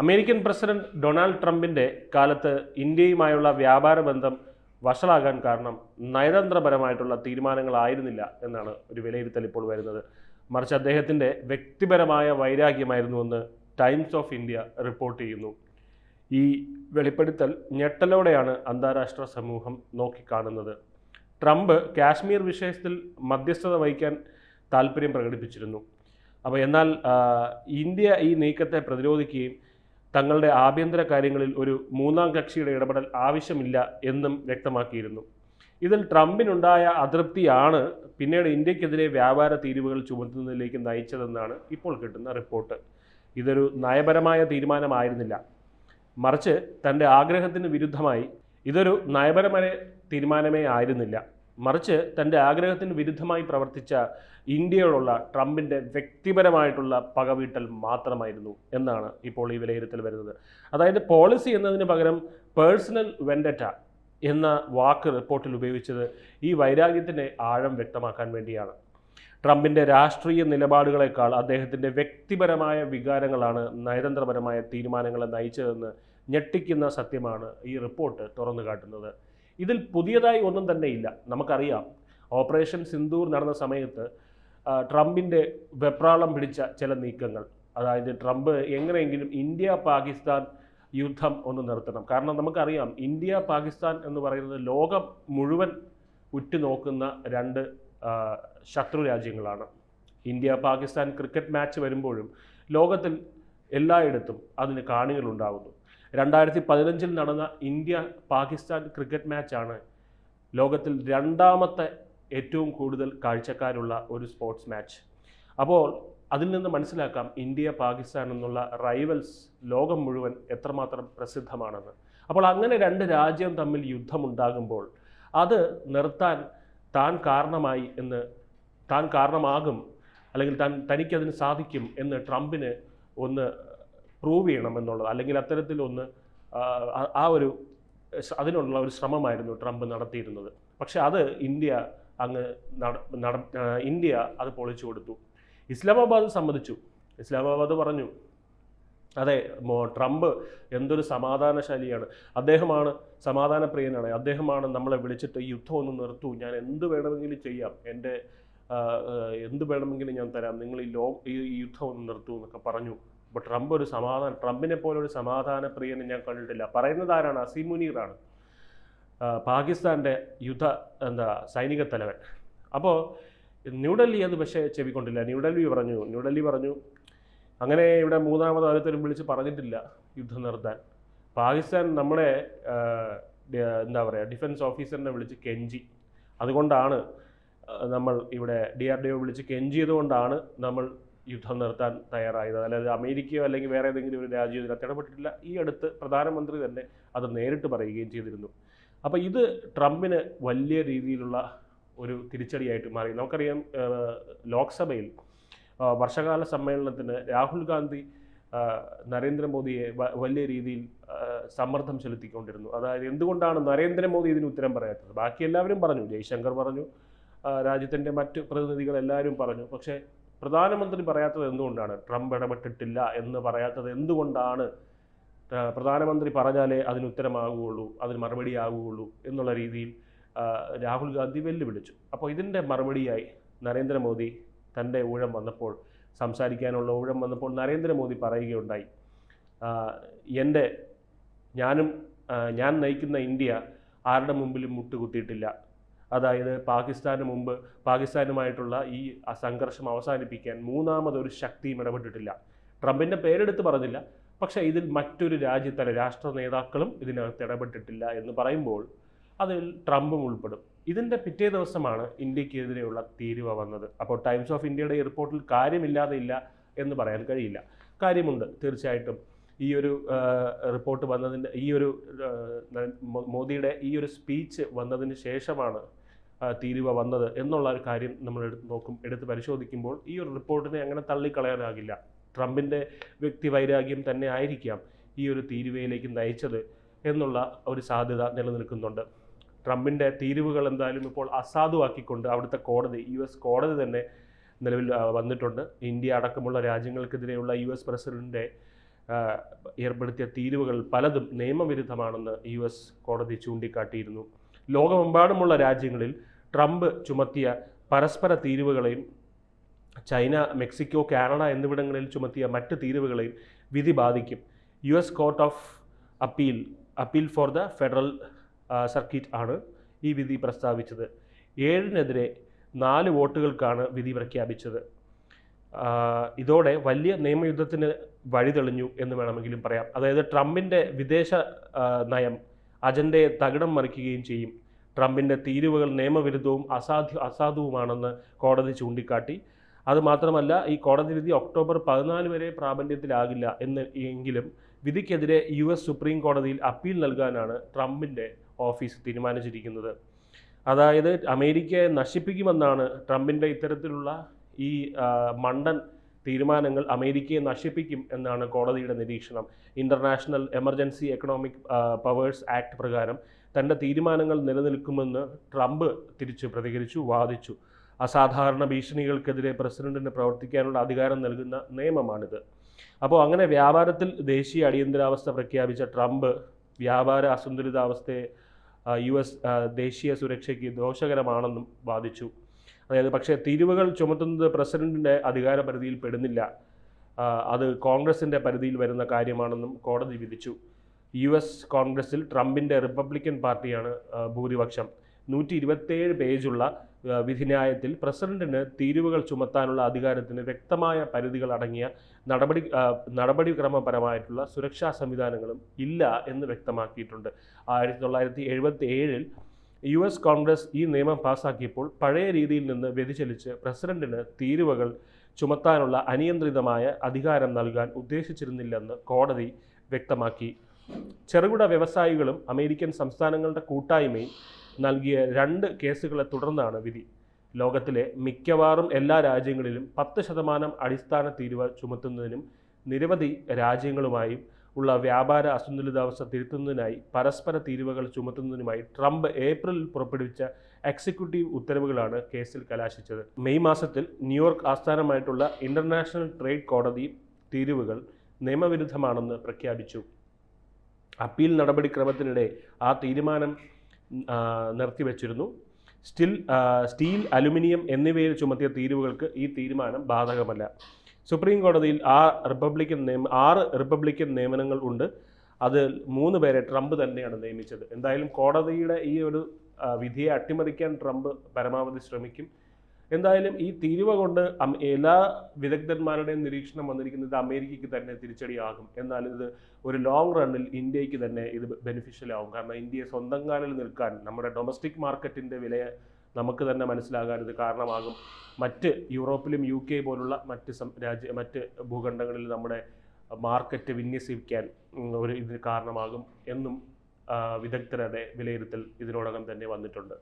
American president Donald ട്രംപിന്റെ കാലത്ത് ഇന്ത്യയുമായുള്ള വ്യാപാര ബന്ധം വഷളാകാൻ കാരണം നയതന്ത്രപരമായിട്ടുള്ള തീരുമാനങ്ങളായിരുന്നില്ല എന്നാണ് ഒരു വിലയിരുത്തൽ ഇപ്പോൾ വരുന്നത്. മറിച്ച് അദ്ദേഹത്തിൻ്റെ വ്യക്തിപരമായ വൈരാഗ്യമായിരുന്നുവെന്ന് ടൈംസ് ഓഫ് ഇന്ത്യ റിപ്പോർട്ട് ചെയ്യുന്നു. ഈ വെളിപ്പെടുത്തൽ ഞെട്ടലോടെയാണ് അന്താരാഷ്ട്ര സമൂഹം നോക്കിക്കാണുന്നത്. ട്രംപ് കാശ്മീർ വിഷയത്തിൽ മധ്യസ്ഥത വഹിക്കാൻ താല്പര്യം പ്രകടിപ്പിച്ചിരുന്നു. എന്നാൽ ഇന്ത്യ ഈ നീക്കത്തെ പ്രതിരോധിക്കുകയും തങ്ങളുടെ ആഭ്യന്തര കാര്യങ്ങളിൽ ഒരു മൂന്നാം കക്ഷിയുടെ ഇടപെടൽ ആവശ്യമില്ല എന്നും വ്യക്തമാക്കിയിരുന്നു. ഇതിൽ ട്രംപിനുണ്ടായ അതൃപ്തിയാണ് പിന്നീട് ഇന്ത്യക്കെതിരെ വ്യാപാര തീരുവകൾ ചുമത്തുന്നതിലേക്ക് നയിച്ചതെന്നാണ് ഇപ്പോൾ കിട്ടുന്ന റിപ്പോർട്ട്. ഇതൊരു നയപരമായ തീരുമാനമായിരുന്നില്ല, മറിച്ച് തൻ്റെ ആഗ്രഹത്തിന് വിരുദ്ധമായി ഇതൊരു നയപരമായ തീരുമാനമേ ആയിരുന്നില്ല മറിച്ച് തൻ്റെ ആഗ്രഹത്തിന് വിരുദ്ധമായി പ്രവർത്തിച്ച ഇന്ത്യയോടുള്ള ട്രംപിൻ്റെ വ്യക്തിപരമായിട്ടുള്ള പകവീട്ടൽ മാത്രമായിരുന്നു എന്നാണ് ഇപ്പോൾ ഈ വിലയിരുത്തൽ വരുന്നത്. അതായത് പോളിസി എന്നതിന് പകരം പേഴ്സണൽ വെൻഡറ്റ എന്ന വാക്ക് റിപ്പോർട്ടിൽ ഉപയോഗിച്ചത് ഈ വൈരാഗ്യത്തിൻ്റെ ആഴം വ്യക്തമാക്കാൻ വേണ്ടിയാണ്. ട്രംപിൻ്റെ രാഷ്ട്രീയ നിലപാടുകളെക്കാൾ അദ്ദേഹത്തിൻ്റെ വ്യക്തിപരമായ വികാരങ്ങളാണ് നയതന്ത്രപരമായ തീരുമാനങ്ങളെ നയിച്ചതെന്ന് ഞെട്ടിക്കുന്ന സത്യമാണ് ഈ റിപ്പോർട്ട് തുറന്നു കാട്ടുന്നത്. ഇതിൽ പുതിയതായി ഒന്നും തന്നെ ഇല്ല. നമുക്കറിയാം, ഓപ്പറേഷൻ സിന്ദൂർ നടന്ന സമയത്ത് ട്രംപിൻ്റെ വെപ്രാളം പിടിച്ച ചില നീക്കങ്ങൾ, അതായത് ട്രംപ് എങ്ങനെയെങ്കിലും ഇന്ത്യ പാകിസ്ഥാൻ യുദ്ധം ഒന്ന് നിർത്തണം. കാരണം നമുക്കറിയാം, ഇന്ത്യ പാകിസ്ഥാൻ എന്ന് പറയുന്നത് ലോകം മുഴുവൻ ഉറ്റുനോക്കുന്ന രണ്ട് ശത്രു രാജ്യങ്ങളാണ്. ഇന്ത്യ പാകിസ്ഥാൻ ക്രിക്കറ്റ് മാച്ച് വരുമ്പോഴും ലോകത്തിൽ എല്ലായിടത്തും അതിന് കാണികളുണ്ടാകുന്നു. 2015 നടന്ന ഇന്ത്യ പാകിസ്ഥാൻ ക്രിക്കറ്റ് മാച്ചാണ് ലോകത്തിൽ രണ്ടാമത്തെ ഏറ്റവും കൂടുതൽ കാഴ്ചക്കാരുള്ള ഒരു സ്പോർട്സ് മാച്ച്. അപ്പോൾ അതിൽ നിന്ന് മനസ്സിലാക്കാം ഇന്ത്യ പാകിസ്ഥാൻ എന്നുള്ള റൈവൽസ് ലോകം മുഴുവൻ എത്രമാത്രം പ്രസിദ്ധമാണെന്ന്. അപ്പോൾ അങ്ങനെ രണ്ട് രാജ്യം തമ്മിൽ യുദ്ധമുണ്ടാകുമ്പോൾ അത് നിർത്താൻ താൻ കാരണമാകും, അല്ലെങ്കിൽ തനിക്കതിന് സാധിക്കും എന്ന് ട്രംപിന് ഒന്ന് പ്രൂവ് ചെയ്യണം എന്നുള്ളത്, അല്ലെങ്കിൽ അത്തരത്തിലൊന്ന് അതിനുള്ള ഒരു ശ്രമമായിരുന്നു ട്രംപ് നടത്തിയിരുന്നത്. പക്ഷെ അത് ഇന്ത്യ അത് പൊളിച്ചു കൊടുത്തു. ഇസ്ലാമാബാദ് സമ്മതിച്ചു. ഇസ്ലാമാബാദ് പറഞ്ഞു, അതെ, ട്രംപ് എന്തൊരു സമാധാനശാലിയാണ്, അദ്ദേഹമാണ് സമാധാനപ്രിയനാണ്, അദ്ദേഹമാണ് നമ്മളെ വിളിച്ചിട്ട് യുദ്ധം ഒന്ന് നിർത്തൂ, ഞാൻ എന്ത് വേണമെങ്കിലും ചെയ്യാം, എന്ത് വേണമെങ്കിലും ഞാൻ തരാം, നിങ്ങൾ ഈ യുദ്ധം ഒന്ന് നിർത്തൂ എന്നൊക്കെ പറഞ്ഞു. അപ്പോൾ ട്രംപിനെ പോലെ ഒരു സമാധാനപ്രിയനെ ഞാൻ കണ്ടിട്ടില്ല. പറയുന്നത് ആരാണ്? അസീം മുനീറാണ്, പാകിസ്ഥാൻ്റെ സൈനിക തലവൻ. അപ്പോൾ ന്യൂഡൽഹി അത് പക്ഷേ ചെവിക്കൊണ്ടില്ല. ന്യൂഡൽഹി പറഞ്ഞു അങ്ങനെ ഇവിടെ മൂന്നാമത് ആദ്യത്തിലും വിളിച്ച് പറഞ്ഞിട്ടില്ല യുദ്ധം നിർത്താൻ. പാകിസ്ഥാൻ നമ്മളെ ഡിഫൻസ് ഓഫീസറിനെ വിളിച്ച് കെഞ്ചി, അതുകൊണ്ടാണ് നമ്മൾ ഇവിടെ DRDO വിളിച്ച് കെഞ്ചിയതുകൊണ്ടാണ് നമ്മൾ യുദ്ധം നിർത്താൻ തയ്യാറായത്. അതായത് അമേരിക്കയോ അല്ലെങ്കിൽ വേറെ ഏതെങ്കിലും ഒരു രാജ്യം ഇതിനകത്ത് ഇടപെട്ടിട്ടില്ല. ഈ അടുത്ത് പ്രധാനമന്ത്രി തന്നെ അത് നേരിട്ട് പറയുകയും ചെയ്തിരുന്നു. അപ്പോൾ ഇത് ട്രംപിന് വലിയ രീതിയിലുള്ള ഒരു തിരിച്ചടിയായിട്ട് മാറി. നമുക്കറിയാം, ലോക്സഭയിൽ വർഷകാല സമ്മേളനത്തിന് രാഹുൽ ഗാന്ധി നരേന്ദ്രമോദിയെ വലിയ രീതിയിൽ സമ്മർദ്ദം ചെലുത്തിക്കൊണ്ടിരുന്നു. അതായത് എന്തുകൊണ്ടാണ് നരേന്ദ്രമോദി ഇതിന് ഉത്തരം പറയാത്തത്? ബാക്കി എല്ലാവരും പറഞ്ഞു, ജയശങ്കർ പറഞ്ഞു, രാജ്യത്തിൻ്റെ മറ്റ് പ്രതിനിധികൾ എല്ലാവരും പറഞ്ഞു. പക്ഷേ പ്രധാനമന്ത്രി പറയാത്തത് എന്തുകൊണ്ടാണ്? ട്രംപ് ഇടപെട്ടിട്ടില്ല എന്ന് പറയാത്തത് എന്തുകൊണ്ടാണ്? പ്രധാനമന്ത്രി പറഞ്ഞാലേ അതിന് ഉത്തരമാകുകയുള്ളൂ, അതിന് മറുപടി ആകുകയുള്ളൂ എന്നുള്ള രീതിയിൽ രാഹുൽ ഗാന്ധി വെല്ലുവിളിച്ചു. അപ്പോൾ ഇതിൻ്റെ മറുപടിയായി നരേന്ദ്രമോദി തൻ്റെ സംസാരിക്കാനുള്ള ഊഴം വന്നപ്പോൾ നരേന്ദ്രമോദി പറയുകയുണ്ടായി, ഞാൻ നയിക്കുന്ന ഇന്ത്യ ആരുടെ മുമ്പിലും മുട്ടുകുത്തിയിട്ടില്ല. അതായത് പാകിസ്ഥാനുമായിട്ടുള്ള ഈ സംഘർഷം അവസാനിപ്പിക്കാൻ മൂന്നാമതൊരു ശക്തിയും ഇടപെട്ടിട്ടില്ല. ട്രംപിൻ്റെ പേരെടുത്ത് പറഞ്ഞില്ല, പക്ഷേ ഇതിൽ മറ്റൊരു രാഷ്ട്ര നേതാക്കളും ഇതിനകത്ത് ഇടപെട്ടിട്ടില്ല എന്ന് പറയുമ്പോൾ അതിൽ ട്രംപും ഉൾപ്പെടും. ഇതിൻ്റെ പിറ്റേ ദിവസമാണ് ഇന്ത്യക്കെതിരെയുള്ള തീരുവ വന്നത്. അപ്പോൾ ടൈംസ് ഓഫ് ഇന്ത്യയുടെ ഈ റിപ്പോർട്ടിൽ കാര്യമില്ലാതെ ഇല്ല എന്ന് പറയാൻ കഴിയില്ല. കാര്യമുണ്ട്, തീർച്ചയായിട്ടും. ഈ ഒരു റിപ്പോർട്ട് വന്നതിൻ്റെ മോദിയുടെ ഈ ഒരു സ്പീച്ച് വന്നതിന് ശേഷമാണ് തീരുവ വന്നത് എന്നുള്ള ഒരു കാര്യം നമ്മൾ എടുത്ത് പരിശോധിക്കുമ്പോൾ ഈ ഒരു റിപ്പോർട്ടിനെ അങ്ങനെ തള്ളിക്കളയാനാകില്ല. ട്രംപിൻ്റെ വ്യക്തി വൈരാഗ്യം തന്നെ ആയിരിക്കാം ഈ ഒരു തീരുവയിലേക്ക് നയിച്ചത് എന്നുള്ള ഒരു സാധ്യത നിലനിൽക്കുന്നുണ്ട്. ട്രംപിൻ്റെ തീരുവകൾ എന്തായാലും ഇപ്പോൾ അസാധുവാക്കിക്കൊണ്ട് അവിടുത്തെ US കോടതി തന്നെ നിലവിൽ വന്നിട്ടുണ്ട്. ഇന്ത്യ അടക്കമുള്ള രാജ്യങ്ങൾക്കെതിരെയുള്ള US പ്രസിഡന്റിൻ്റെ ഏർപ്പെടുത്തിയ തീരുവകൾ പലതും നിയമവിരുദ്ധമാണെന്ന് US കോടതി ചൂണ്ടിക്കാട്ടിയിരുന്നു. ലോകമെമ്പാടുമുള്ള രാജ്യങ്ങളിൽ ട്രംപ് ചുമത്തിയ പരസ്പര തീരുവകളെയും ചൈന, മെക്സിക്കോ, കാനഡ എന്നിവിടങ്ങളിൽ ചുമത്തിയ മറ്റ് തീരുവകളെയും വിധി ബാധിക്കും. US court of appeal for the federal circuit ആണ് ഈ വിധി പ്രസ്താവിച്ചത്. 7-നെതിരെ 4 വോട്ടുകൾക്കാണ് വിധി പ്രഖ്യാപിച്ചത്. ഇതോടെ വലിയ നിയമയുദ്ധത്തിന് വഴിതെളിഞ്ഞു എന്ന് വേണമെങ്കിലും പറയാം. അതായത് ട്രംപിൻ്റെ വിദേശ നയം അജണ്ടയെ തകിടം മറിക്കുകയും ചെയ്യും. ട്രംപിൻ്റെ തീരുവകൾ നിയമവിരുദ്ധവും അസാധുവുമാണെന്ന് കോടതി ചൂണ്ടിക്കാട്ടി. അതുമാത്രമല്ല, ഈ കോടതി വിധി ഒക്ടോബർ 14 വരെ പ്രാബല്യത്തിലാകില്ല എങ്കിലും വിധിക്കെതിരെ US സുപ്രീം കോടതിയിൽ അപ്പീൽ നൽകാനാണ് ട്രംപിൻ്റെ ഓഫീസ് തീരുമാനിച്ചിരിക്കുന്നത്. അതായത് അമേരിക്കയെ നശിപ്പിക്കുമെന്നാണ് ട്രംപിൻ്റെ ഇത്തരത്തിലുള്ള ഈ മണ്ടൻ തീരുമാനങ്ങൾ അമേരിക്കയെ നശിപ്പിക്കും എന്നാണ് കോടതിയുടെ നിരീക്ഷണം. International emergency economic powers act പ്രകാരം തൻ്റെ തീരുമാനങ്ങൾ നിലനിൽക്കുമെന്ന് ട്രംപ് തിരിച്ചു പ്രതികരിച്ചു, വാദിച്ചു. അസാധാരണ ഭീഷണികൾക്കെതിരെ പ്രസിഡന്റിന് പ്രവർത്തിക്കാനുള്ള അധികാരം നൽകുന്ന നിയമമാണിത്. അപ്പോൾ അങ്ങനെ വ്യാപാരത്തിൽ ദേശീയ അടിയന്തരാവസ്ഥ പ്രഖ്യാപിച്ച ട്രംപ് വ്യാപാര അസന്തുലിതാവസ്ഥയെ US ദേശീയ സുരക്ഷയ്ക്ക് ദോഷകരമാണെന്നും വാദിച്ചു. അതായത് പക്ഷേ തീരുവകൾ ചുമത്തുന്നത് പ്രസിഡന്റിൻ്റെ അധികാര പരിധിയിൽ പെടുന്നില്ല, അത് കോൺഗ്രസിൻ്റെ പരിധിയിൽ വരുന്ന കാര്യമാണെന്നും കോടതി വിധിച്ചു. US കോൺഗ്രസിൽ ട്രംപിൻ്റെ റിപ്പബ്ലിക്കൻ പാർട്ടിയാണ് ഭൂരിപക്ഷം. 127 പേജുള്ള വിധിന്യായത്തിൽ പ്രസിഡന്റിന് തീരുവകൾ ചുമത്താനുള്ള അധികാരത്തിന് വ്യക്തമായ പരിധികൾ അടങ്ങിയ നടപടിക്രമപരമായിട്ടുള്ള സുരക്ഷാ സംവിധാനങ്ങളും ഇല്ല എന്ന് വ്യക്തമാക്കിയിട്ടുണ്ട്. 1977-ൽ US കോൺഗ്രസ് ഈ നിയമം പാസാക്കിയപ്പോൾ പഴയ രീതിയിൽ നിന്ന് വ്യതിചലിച്ച് പ്രസിഡന്റിന് തീരുവകൾ ചുമത്താനുള്ള അനിയന്ത്രിതമായ അധികാരം നൽകാൻ ഉദ്ദേശിച്ചിരുന്നില്ലെന്ന് കോടതി വ്യക്തമാക്കി. ചെറുകിട വ്യവസായികളും അമേരിക്കൻ സംസ്ഥാനങ്ങളുടെ കൂട്ടായ്മയും നൽകിയ 2 കേസുകളെ തുടർന്നാണ് വിധി. ലോകത്തിലെ മിക്കവാറും എല്ലാ രാജ്യങ്ങളിലും 10% അടിസ്ഥാന തീരുവ ചുമത്തുന്നതിനും നിരവധി രാജ്യങ്ങളുമായും ഉള്ള വ്യാപാര അസന്തുലിതാവസ്ഥ തിരുത്തുന്നതിനായി പരസ്പര തീരുവകൾ ചുമത്തുന്നതിനുമായി ട്രംപ് ഏപ്രിലിൽ പുറപ്പെടുവിച്ച എക്സിക്യൂട്ടീവ് ഉത്തരവുകളാണ് കേസിൽ കലാശിച്ചത്. മെയ് മാസത്തിൽ ന്യൂയോർക്ക് ആസ്ഥാനമായിട്ടുള്ള ഇൻ്റർനാഷണൽ ട്രേഡ് കോടതി തീരുവകൾ നിയമവിരുദ്ധമാണെന്ന് പ്രഖ്യാപിച്ചു. അപ്പീൽ നടപടിക്രമത്തിനിടെ ആ തീരുമാനം നിർത്തിവച്ചിരുന്നു. സ്റ്റീൽ, അലുമിനിയം എന്നിവയിൽ ചുമത്തിയ തീരുവകൾക്ക് ഈ തീരുമാനം ബാധകമല്ല. സുപ്രീം കോടതിയിൽ 6 റിപ്പബ്ലിക്കൻ നിയമനങ്ങൾ ഉണ്ട്. അത് 3 പേരെ ട്രംപ് തന്നെയാണ് നിയമിച്ചത്. എന്തായാലും കോടതിയുടെ ഈ ഒരു വിധിയെ അട്ടിമറിക്കാൻ ട്രംപ് പരമാവധി ശ്രമിക്കും. എന്തായാലും ഈ തീരുവ കൊണ്ട് എല്ലാ വിദഗ്ധന്മാരുടെയും നിരീക്ഷണം വന്നിരിക്കുന്നത് അമേരിക്കയ്ക്ക് തന്നെ തിരിച്ചടിയാകും. എന്നാൽ ഇത് ഒരു ലോങ് റണ്ണിൽ ഇന്ത്യക്ക് തന്നെ ഇത് ബെനിഫിഷ്യൽ ആകും. കാരണം ഇന്ത്യയെ സ്വന്തം കാലിൽ നിൽക്കാൻ, നമ്മുടെ ഡൊമസ്റ്റിക് മാർക്കറ്റിൻ്റെ വിലയെ നമുക്ക് തന്നെ മനസ്സിലാകാൻ ഇത് കാരണമാകും. മറ്റ് യൂറോപ്പിലും UK പോലുള്ള മറ്റ് ഭൂഖണ്ഡങ്ങളിൽ നമ്മുടെ മാർക്കറ്റ് വിന്യസിക്കാൻ ഇതിന് കാരണമാകും എന്നും വിദഗ്ധരുടെ വിലയിരുത്തൽ ഇതിനോടകം തന്നെ വന്നിട്ടുണ്ട്.